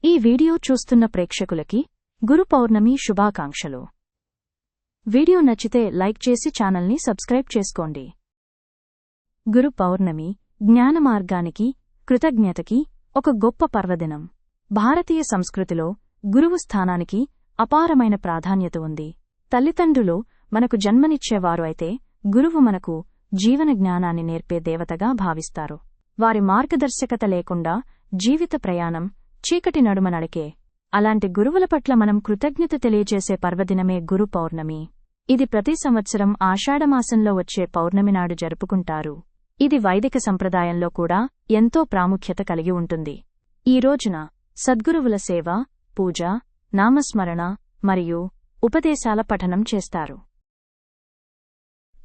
ఈ వీడియో చూస్తున్న ప్రేక్షకులకి గురు పౌర్ణమి శుభాకాంక్షలు. వీడియో నచ్చితే లైక్ చేసి ఛానల్ని సబ్స్క్రైబ్ చేసుకోండి. గురు పౌర్ణమి జ్ఞాన మార్గానికి, కృతజ్ఞతకి ఒక గొప్ప పర్వదినం. భారతీయ సంస్కృతిలో గురువు స్థానానికి అపారమైన ప్రాధాన్యత ఉంది. తల్లిదండ్రులు మనకు జన్మనిచ్చేవారు అయితే గురువు మనకు జీవన జ్ఞానాన్ని నేర్పే దేవతగా భావిస్తారు. వారి మార్గదర్శకత లేకుండా జీవిత ప్రయాణం చీకటి నడుమ నడికే. అలాంటి గురువుల పట్ల మనం కృతజ్ఞత తెలియజేసే పర్వదినమే గురు పౌర్ణమి. ఇది ప్రతి సంవత్సరం ఆషాఢమాసంలో వచ్చే పౌర్ణమి నాడు జరుపుకుంటారు. ఇది వైదిక సంప్రదాయంలో కూడా ఎంతో ప్రాముఖ్యత కలిగి ఉంటుంది. ఈ రోజున సద్గురువుల సేవ, పూజ, నామస్మరణ మరియు ఉపదేశాల పఠనం చేస్తారు.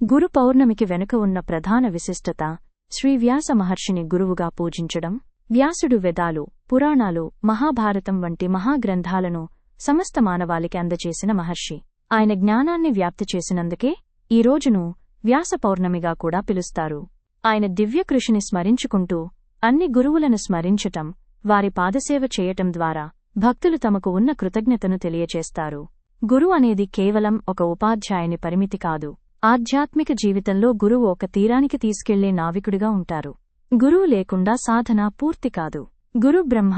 గురు పౌర్ణమికి వెనుక ఉన్న ప్రధాన విశిష్టత శ్రీ వ్యాస మహర్షిని గురువుగా పూజించడం. వ్యాసుడు వేదాలు, పురాణాలు, మహాభారతం వంటి మహాగ్రంథాలను సమస్త మానవాళికి అందజేసిన మహర్షి. ఆయన జ్ఞానాన్ని వ్యాప్తి చేసినందుకే ఈ రోజును వ్యాస పౌర్ణమిగా కూడా పిలుస్తారు. ఆయన దివ్యకృషిని స్మరించుకుంటూ అన్ని గురువులను స్మరించటం, వారి పాదసేవ చేయటం ద్వారా భక్తులు తమకు ఉన్న కృతజ్ఞతను తెలియచేస్తారు. గురు అనేది కేవలం ఒక ఉపాధ్యాయుని పరిమితి కాదు. ఆధ్యాత్మిక జీవితంలో గురువు ఒక తీరానికి తీసుకెళ్లే నావికుడిగా ఉంటారు. గురువు లేకుండా సాధన పూర్తి కాదు. గురు బ్రహ్మ,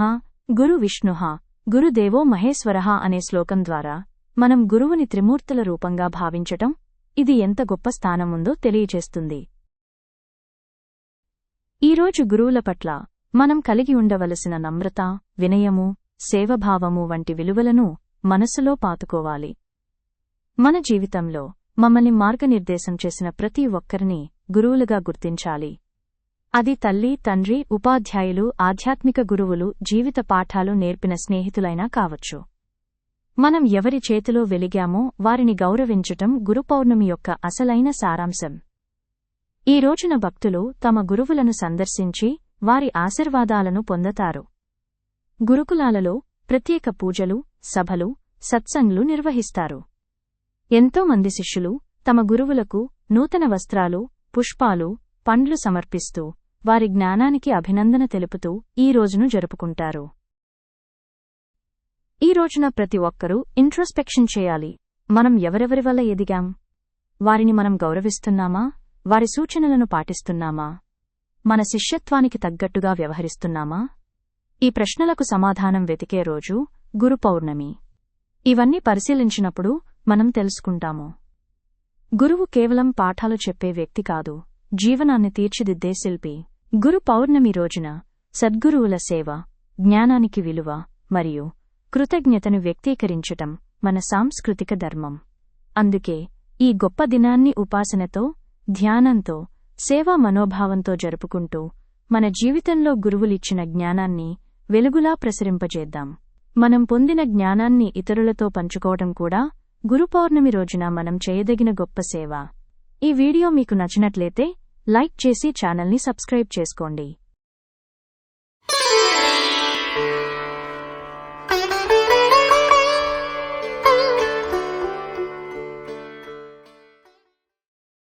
గురు విష్ణుః, గురుదేవో మహేశ్వరః అనే శ్లోకం ద్వారా మనం గురువుని త్రిమూర్తుల రూపంగా భావించటం, ఇది ఎంత గొప్ప స్థానముందో తెలియచేస్తుంది. ఈరోజు గురువుల పట్ల మనం కలిగి ఉండవలసిన నమ్రత, వినయము, సేవభావము వంటి విలువలను మనసులో పాతుకోవాలి. మన జీవితంలో మమ్మల్ని మార్గనిర్దేశం చేసిన ప్రతి ఒక్కరిని గురువులుగా గుర్తించాలి. అది తల్లి, తండ్రి, ఉపాధ్యాయులు, ఆధ్యాత్మిక గురువులు, జీవిత పాఠాలు నేర్పిన స్నేహితులైనా కావచ్చు. మనం ఎవరి చేతిలో వెలిగామో వారిని గౌరవించటం గురు పౌర్ణమి యొక్క అసలైన సారాంశం. ఈ రోజున భక్తులు తమ గురువులను సందర్శించి వారి ఆశీర్వాదాలను పొందతారు. గురుకులాలలో ప్రత్యేక పూజలు, సభలు, సత్సంగ్లు నిర్వహిస్తారు. ఎంతో మంది శిష్యులు తమ గురువులకు నూతన వస్త్రాలు, పుష్పాలు, పండ్లు సమర్పిస్తూ వారి జ్ఞానానికి అభినందన తెలుపుతూ ఈ రోజును జరుపుకుంటారు. ఈ రోజున ప్రతి ఒక్కరూ ఇంట్రోస్పెక్షన్ చేయాలి. మనం ఎవరెవరి వల్ల ఎదిగాం? వారిని మనం గౌరవిస్తున్నామా? వారి సూచనలను పాటిస్తున్నామా? మన శిష్యత్వానికి తగ్గట్టుగా వ్యవహరిస్తున్నామా? ఈ ప్రశ్నలకు సమాధానం వెతికే రోజు గురు పౌర్ణమి. ఇవన్నీ పరిశీలించినప్పుడు మనం తెలుసుకుంటాము, గురువు కేవలం పాఠాలు చెప్పే వ్యక్తి కాదు, జీవనాన్ని తీర్చిదిద్దే శిల్పి. గురు పౌర్ణమి రోజున సద్గురువుల సేవ, జ్ఞానానికి విలువ మరియు కృతజ్ఞతను వ్యక్తీకరించటం మన సాంస్కృతిక ధర్మం. అందుకే ఈ గొప్ప దినాన్ని ఉపాసనతో, ధ్యానంతో, సేవా మనోభావంతో జరుపుకుంటూ మన జీవితంలో గురువులిచ్చిన జ్ఞానాన్ని వెలుగులా ప్రసరింపజేద్దాం. మనం పొందిన జ్ఞానాన్ని ఇతరులతో పంచుకోవడం కూడా గురు పౌర్ణమి రోజున మనం చేయదగిన గొప్ప సేవ. ఈ వీడియో మీకు నచ్చినట్లయితే లైక్ చేసి ఛానల్ని సబ్స్క్రైబ్ చేసుకోండి.